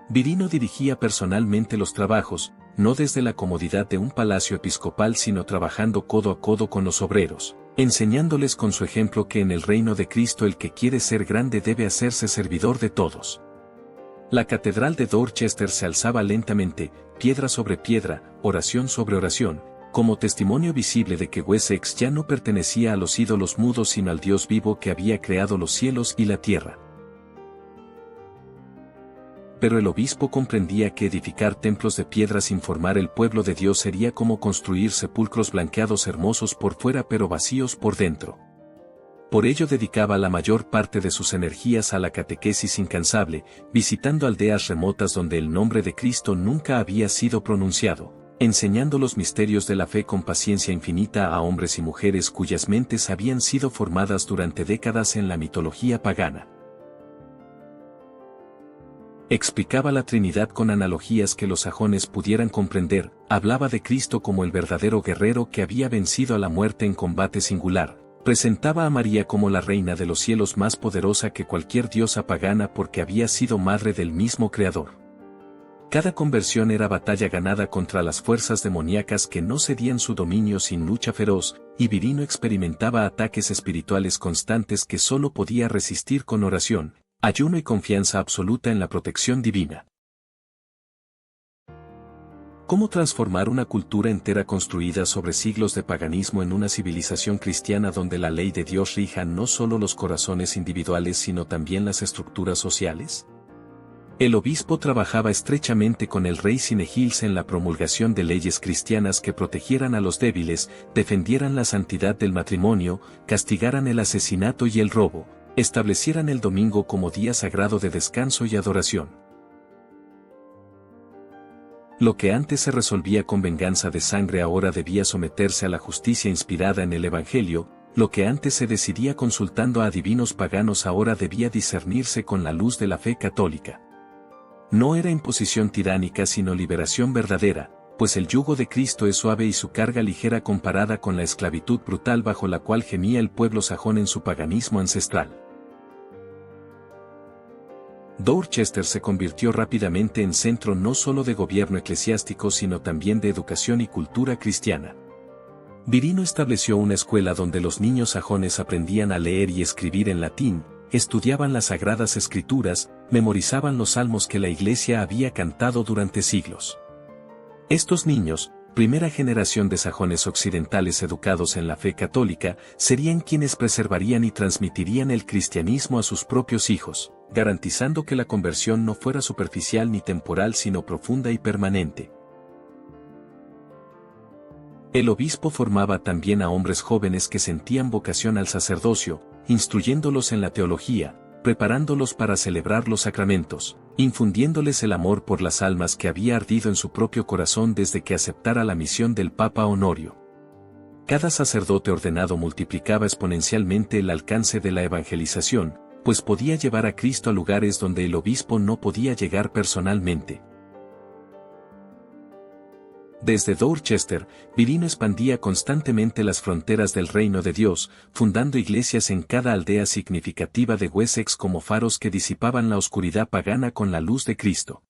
Virino dirigía personalmente los trabajos, no desde la comodidad de un palacio episcopal sino trabajando codo a codo con los obreros, enseñándoles con su ejemplo que en el reino de Cristo el que quiere ser grande debe hacerse servidor de todos. La catedral de Dorchester se alzaba lentamente, piedra sobre piedra, oración sobre oración, como testimonio visible de que Wessex ya no pertenecía a los ídolos mudos sino al Dios vivo que había creado los cielos y la tierra. Pero el obispo comprendía que edificar templos de piedra sin formar el pueblo de Dios sería como construir sepulcros blanqueados hermosos por fuera pero vacíos por dentro. Por ello dedicaba la mayor parte de sus energías a la catequesis incansable, visitando aldeas remotas donde el nombre de Cristo nunca había sido pronunciado, enseñando los misterios de la fe con paciencia infinita a hombres y mujeres cuyas mentes habían sido formadas durante décadas en la mitología pagana. Explicaba la Trinidad con analogías que los sajones pudieran comprender, hablaba de Cristo como el verdadero guerrero que había vencido a la muerte en combate singular, presentaba a María como la reina de los cielos más poderosa que cualquier diosa pagana porque había sido madre del mismo Creador. Cada conversión era batalla ganada contra las fuerzas demoníacas que no cedían su dominio sin lucha feroz, y Virino experimentaba ataques espirituales constantes que solo podía resistir con oración, ayuno y confianza absoluta en la protección divina. ¿Cómo transformar una cultura entera construida sobre siglos de paganismo en una civilización cristiana donde la ley de Dios rija no solo los corazones individuales sino también las estructuras sociales? El obispo trabajaba estrechamente con el rey Sinegils en la promulgación de leyes cristianas que protegieran a los débiles, defendieran la santidad del matrimonio, castigaran el asesinato y el robo, establecieran el domingo como día sagrado de descanso y adoración. Lo que antes se resolvía con venganza de sangre ahora debía someterse a la justicia inspirada en el Evangelio, lo que antes se decidía consultando a adivinos paganos ahora debía discernirse con la luz de la fe católica. No era imposición tiránica sino liberación verdadera, pues el yugo de Cristo es suave y su carga ligera comparada con la esclavitud brutal bajo la cual gemía el pueblo sajón en su paganismo ancestral. Dorchester se convirtió rápidamente en centro no solo de gobierno eclesiástico sino también de educación y cultura cristiana. Virino estableció una escuela donde los niños sajones aprendían a leer y escribir en latín, estudiaban las sagradas escrituras, memorizaban los salmos que la Iglesia había cantado durante siglos. Estos niños, primera generación de sajones occidentales educados en la fe católica, serían quienes preservarían y transmitirían el cristianismo a sus propios hijos, garantizando que la conversión no fuera superficial ni temporal sino profunda y permanente. El obispo formaba también a hombres jóvenes que sentían vocación al sacerdocio, instruyéndolos en la teología, preparándolos para celebrar los sacramentos, infundiéndoles el amor por las almas que había ardido en su propio corazón desde que aceptara la misión del Papa Honorio. Cada sacerdote ordenado multiplicaba exponencialmente el alcance de la evangelización, pues podía llevar a Cristo a lugares donde el obispo no podía llegar personalmente. Desde Dorchester, Virino expandía constantemente las fronteras del reino de Dios, fundando iglesias en cada aldea significativa de Wessex como faros que disipaban la oscuridad pagana con la luz de Cristo.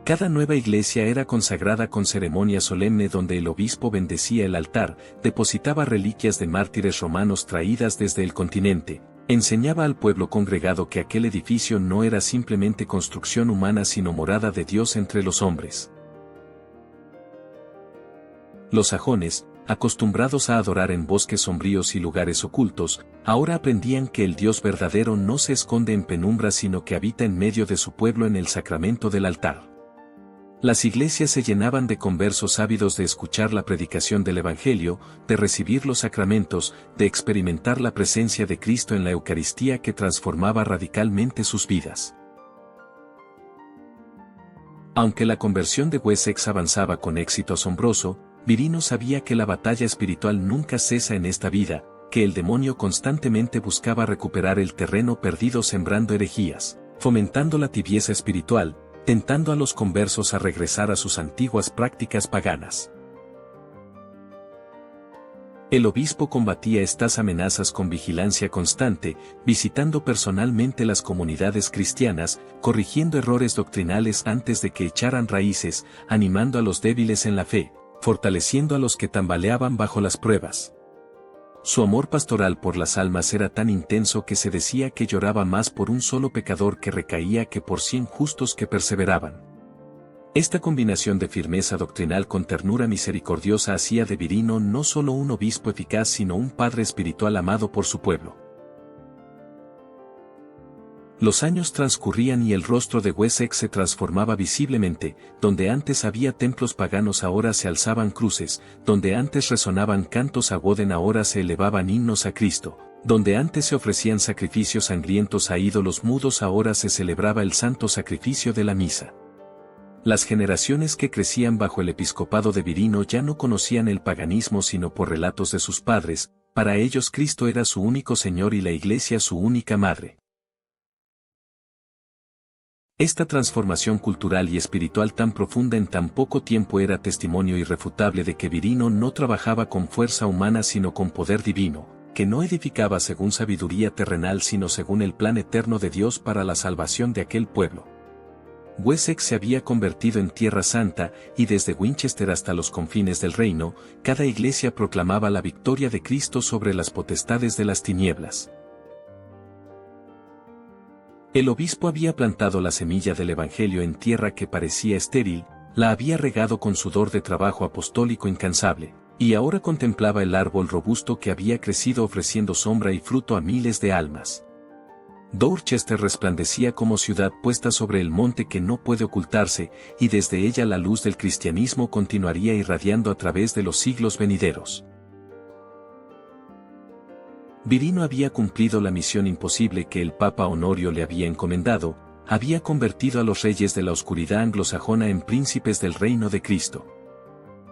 Cada nueva iglesia era consagrada con ceremonia solemne donde el obispo bendecía el altar, depositaba reliquias de mártires romanos traídas desde el continente, enseñaba al pueblo congregado que aquel edificio no era simplemente construcción humana sino morada de Dios entre los hombres. Los sajones, acostumbrados a adorar en bosques sombríos y lugares ocultos, ahora aprendían que el Dios verdadero no se esconde en penumbras sino que habita en medio de su pueblo en el sacramento del altar. Las iglesias se llenaban de conversos ávidos de escuchar la predicación del Evangelio, de recibir los sacramentos, de experimentar la presencia de Cristo en la Eucaristía que transformaba radicalmente sus vidas. Aunque la conversión de Wessex avanzaba con éxito asombroso, Virino sabía que la batalla espiritual nunca cesa en esta vida, que el demonio constantemente buscaba recuperar el terreno perdido sembrando herejías, fomentando la tibieza espiritual, tentando a los conversos a regresar a sus antiguas prácticas paganas. El obispo combatía estas amenazas con vigilancia constante, visitando personalmente las comunidades cristianas, corrigiendo errores doctrinales antes de que echaran raíces, animando a los débiles en la fe, fortaleciendo a los que tambaleaban bajo las pruebas. Su amor pastoral por las almas era tan intenso que se decía que lloraba más por un solo pecador que recaía que por 100 justos que perseveraban. Esta combinación de firmeza doctrinal con ternura misericordiosa hacía de Virino no solo un obispo eficaz sino un padre espiritual amado por su pueblo. Los años transcurrían y el rostro de Wessex se transformaba visiblemente, donde antes había templos paganos ahora se alzaban cruces, donde antes resonaban cantos a Woden ahora se elevaban himnos a Cristo, Donde antes se ofrecían sacrificios sangrientos a ídolos mudos, ahora se celebraba el santo sacrificio de la misa. Las generaciones que crecían bajo el episcopado de Virino ya no conocían el paganismo sino por relatos de sus padres, para ellos Cristo era su único Señor y la Iglesia su única madre. Esta transformación cultural y espiritual tan profunda en tan poco tiempo era testimonio irrefutable de que Virino no trabajaba con fuerza humana sino con poder divino, que no edificaba según sabiduría terrenal sino según el plan eterno de Dios para la salvación de aquel pueblo. Wessex se había convertido en Tierra Santa, y desde Winchester hasta los confines del reino, cada iglesia proclamaba la victoria de Cristo sobre las potestades de las tinieblas. El obispo había plantado la semilla del Evangelio en tierra que parecía estéril, la había regado con sudor de trabajo apostólico incansable, y ahora contemplaba el árbol robusto que había crecido ofreciendo sombra y fruto a miles de almas. Dorchester resplandecía como ciudad puesta sobre el monte que no puede ocultarse, y desde ella la luz del cristianismo continuaría irradiando a través de los siglos venideros. Virino había cumplido la misión imposible que el Papa Honorio le había encomendado, había convertido a los reyes de la oscuridad anglosajona en príncipes del reino de Cristo.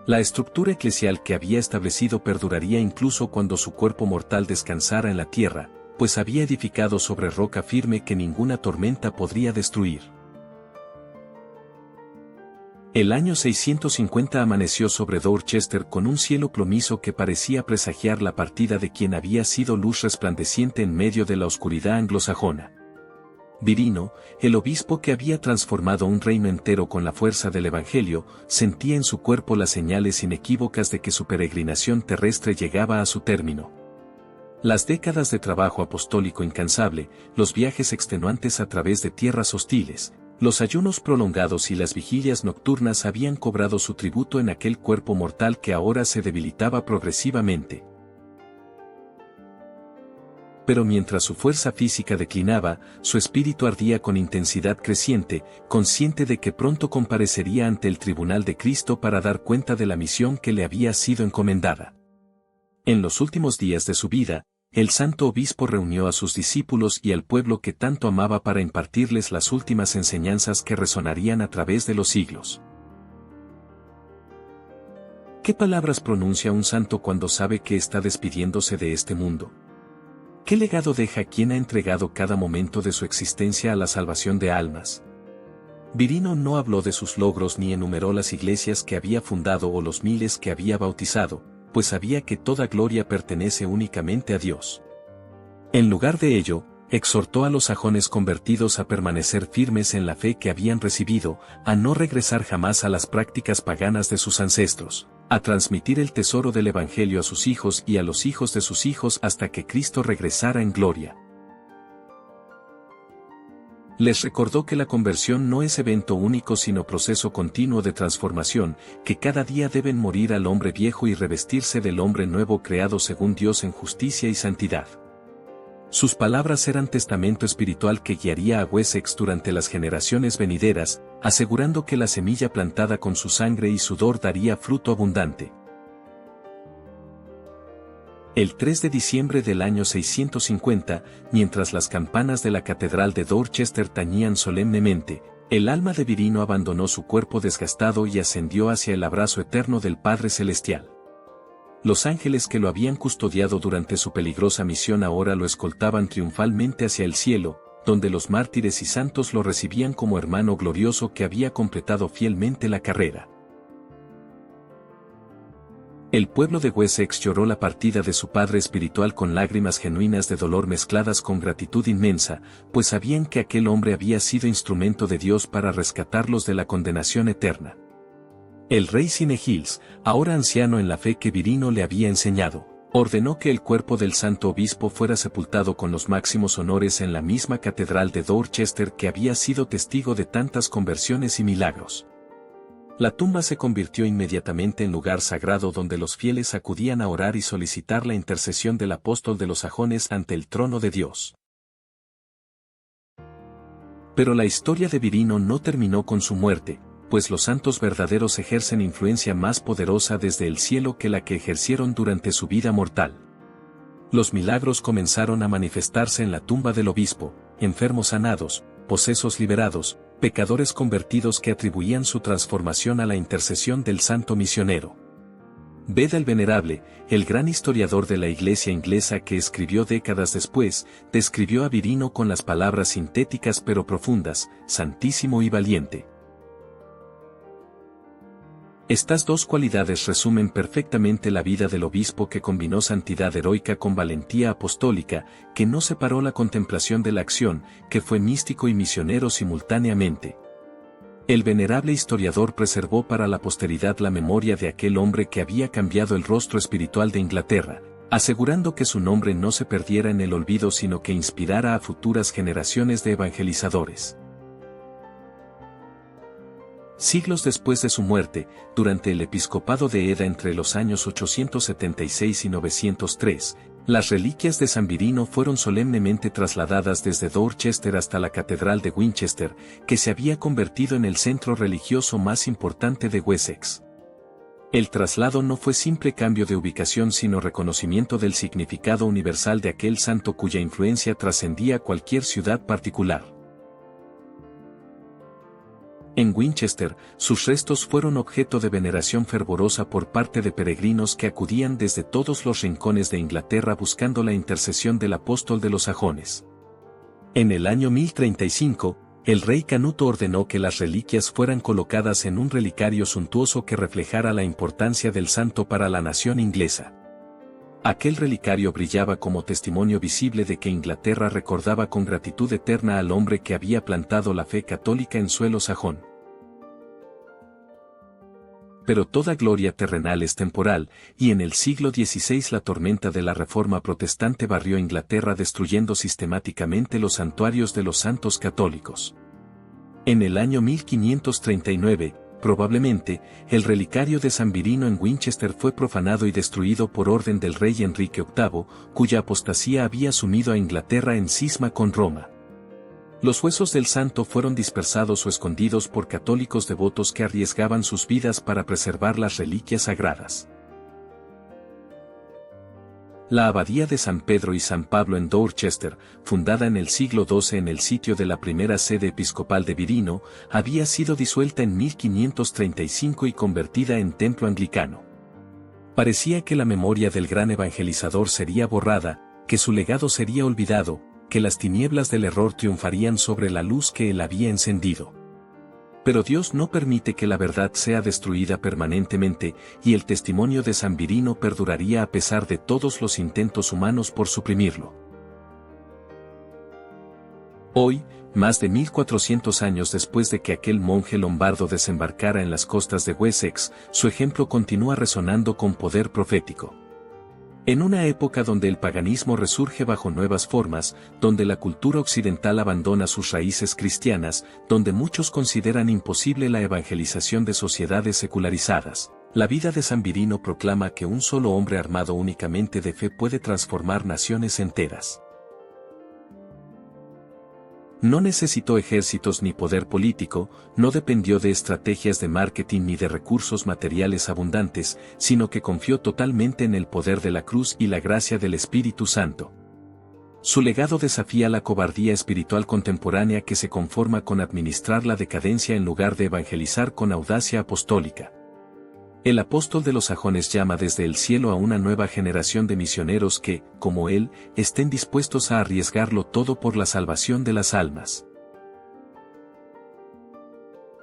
La estructura eclesial que había establecido perduraría incluso cuando su cuerpo mortal descansara en la tierra, pues había edificado sobre roca firme que ninguna tormenta podría destruir. El año 650 amaneció sobre Dorchester con un cielo plomizo que parecía presagiar la partida de quien había sido luz resplandeciente en medio de la oscuridad anglosajona. Virino, el obispo que había transformado un reino entero con la fuerza del Evangelio, sentía en su cuerpo las señales inequívocas de que su peregrinación terrestre llegaba a su término. Las décadas de trabajo apostólico incansable, los viajes extenuantes a través de tierras hostiles, los ayunos prolongados y las vigilias nocturnas habían cobrado su tributo en aquel cuerpo mortal que ahora se debilitaba progresivamente. Pero mientras su fuerza física declinaba, su espíritu ardía con intensidad creciente, consciente de que pronto comparecería ante el tribunal de Cristo para dar cuenta de la misión que le había sido encomendada. En los últimos días de su vida, el santo obispo reunió a sus discípulos y al pueblo que tanto amaba para impartirles las últimas enseñanzas que resonarían a través de los siglos. ¿Qué palabras pronuncia un santo cuando sabe que está despidiéndose de este mundo? ¿Qué legado deja quien ha entregado cada momento de su existencia a la salvación de almas? Virino no habló de sus logros ni enumeró las iglesias que había fundado o los miles que había bautizado, pues sabía que toda gloria pertenece únicamente a Dios. En lugar de ello, exhortó a los sajones convertidos a permanecer firmes en la fe que habían recibido, a no regresar jamás a las prácticas paganas de sus ancestros, a transmitir el tesoro del Evangelio a sus hijos y a los hijos de sus hijos hasta que Cristo regresara en gloria. Les recordó que la conversión no es evento único sino proceso continuo de transformación, que cada día deben morir al hombre viejo y revestirse del hombre nuevo creado según Dios en justicia y santidad. Sus palabras eran testamento espiritual que guiaría a Wessex durante las generaciones venideras, asegurando que la semilla plantada con su sangre y sudor daría fruto abundante. El 3 de diciembre del año 650, mientras las campanas de la catedral de Dorchester tañían solemnemente, el alma de Virino abandonó su cuerpo desgastado y ascendió hacia el abrazo eterno del Padre Celestial. Los ángeles que lo habían custodiado durante su peligrosa misión ahora lo escoltaban triunfalmente hacia el cielo, donde los mártires y santos lo recibían como hermano glorioso que había completado fielmente la carrera. El pueblo de Wessex lloró la partida de su padre espiritual con lágrimas genuinas de dolor mezcladas con gratitud inmensa, pues sabían que aquel hombre había sido instrumento de Dios para rescatarlos de la condenación eterna. El rey Cinegils, ahora anciano en la fe que Virino le había enseñado, ordenó que el cuerpo del santo obispo fuera sepultado con los máximos honores en la misma catedral de Dorchester que había sido testigo de tantas conversiones y milagros. La tumba se convirtió inmediatamente en lugar sagrado donde los fieles acudían a orar y solicitar la intercesión del apóstol de los sajones ante el trono de Dios. Pero la historia de Virino no terminó con su muerte, pues los santos verdaderos ejercen influencia más poderosa desde el cielo que la que ejercieron durante su vida mortal. Los milagros comenzaron a manifestarse en la tumba del obispo, enfermos sanados, posesos liberados, pecadores convertidos que atribuían su transformación a la intercesión del santo misionero. Beda el Venerable, el gran historiador de la Iglesia inglesa que escribió décadas después, describió a Virino con las palabras sintéticas pero profundas, santísimo y valiente. Estas dos cualidades resumen perfectamente la vida del obispo que combinó santidad heroica con valentía apostólica, que no separó la contemplación de la acción, que fue místico y misionero simultáneamente. El venerable historiador preservó para la posteridad la memoria de aquel hombre que había cambiado el rostro espiritual de Inglaterra, asegurando que su nombre no se perdiera en el olvido sino que inspirara a futuras generaciones de evangelizadores. Siglos después de su muerte, durante el episcopado de Eda entre los años 876 y 903, las reliquias de San Virino fueron solemnemente trasladadas desde Dorchester hasta la Catedral de Winchester, que se había convertido en el centro religioso más importante de Wessex. El traslado no fue simple cambio de ubicación sino reconocimiento del significado universal de aquel santo cuya influencia trascendía cualquier ciudad particular. En Winchester, sus restos fueron objeto de veneración fervorosa por parte de peregrinos que acudían desde todos los rincones de Inglaterra buscando la intercesión del apóstol de los sajones. En el año 1035, el rey Canuto ordenó que las reliquias fueran colocadas en un relicario suntuoso que reflejara la importancia del santo para la nación inglesa. Aquel relicario brillaba como testimonio visible de que Inglaterra recordaba con gratitud eterna al hombre que había plantado la fe católica en suelo sajón. Pero toda gloria terrenal es temporal, y en el siglo XVI la tormenta de la Reforma protestante barrió Inglaterra destruyendo sistemáticamente los santuarios de los santos católicos. En el año 1539, probablemente, el relicario de San Virino en Winchester fue profanado y destruido por orden del rey Enrique VIII, cuya apostasía había sumido a Inglaterra en cisma con Roma. Los huesos del santo fueron dispersados o escondidos por católicos devotos que arriesgaban sus vidas para preservar las reliquias sagradas. La abadía de San Pedro y San Pablo en Dorchester, fundada en el siglo XII en el sitio de la primera sede episcopal de Virino, había sido disuelta en 1535 y convertida en templo anglicano. Parecía que la memoria del gran evangelizador sería borrada, que su legado sería olvidado, que las tinieblas del error triunfarían sobre la luz que él había encendido. Pero Dios no permite que la verdad sea destruida permanentemente, y el testimonio de San Virino perduraría a pesar de todos los intentos humanos por suprimirlo. Hoy, más de 1400 años después de que aquel monje lombardo desembarcara en las costas de Wessex, su ejemplo continúa resonando con poder profético. En una época donde el paganismo resurge bajo nuevas formas, donde la cultura occidental abandona sus raíces cristianas, donde muchos consideran imposible la evangelización de sociedades secularizadas, la vida de San Virino proclama que un solo hombre armado únicamente de fe puede transformar naciones enteras. No necesitó ejércitos ni poder político, no dependió de estrategias de marketing ni de recursos materiales abundantes, sino que confió totalmente en el poder de la cruz y la gracia del Espíritu Santo. Su legado desafía la cobardía espiritual contemporánea que se conforma con administrar la decadencia en lugar de evangelizar con audacia apostólica. El apóstol de los sajones llama desde el cielo a una nueva generación de misioneros que, como él, estén dispuestos a arriesgarlo todo por la salvación de las almas.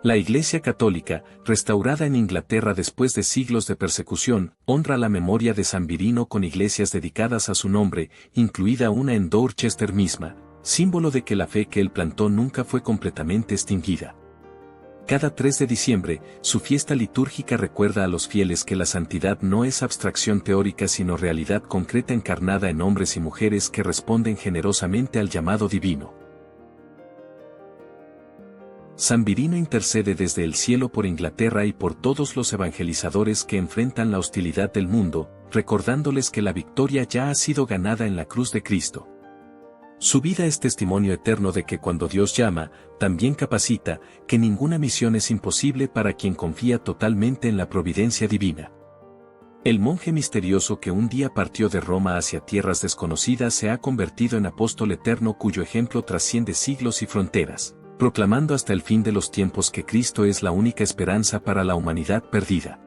La Iglesia Católica, restaurada en Inglaterra después de siglos de persecución, honra la memoria de San Virino con iglesias dedicadas a su nombre, incluida una en Dorchester misma, símbolo de que la fe que él plantó nunca fue completamente extinguida. Cada 3 de diciembre, su fiesta litúrgica recuerda a los fieles que la santidad no es abstracción teórica sino realidad concreta encarnada en hombres y mujeres que responden generosamente al llamado divino. San Virino intercede desde el cielo por Inglaterra y por todos los evangelizadores que enfrentan la hostilidad del mundo, recordándoles que la victoria ya ha sido ganada en la cruz de Cristo. Su vida es testimonio eterno de que cuando Dios llama, también capacita, que ninguna misión es imposible para quien confía totalmente en la providencia divina. El monje misterioso que un día partió de Roma hacia tierras desconocidas se ha convertido en apóstol eterno cuyo ejemplo trasciende siglos y fronteras, proclamando hasta el fin de los tiempos que Cristo es la única esperanza para la humanidad perdida.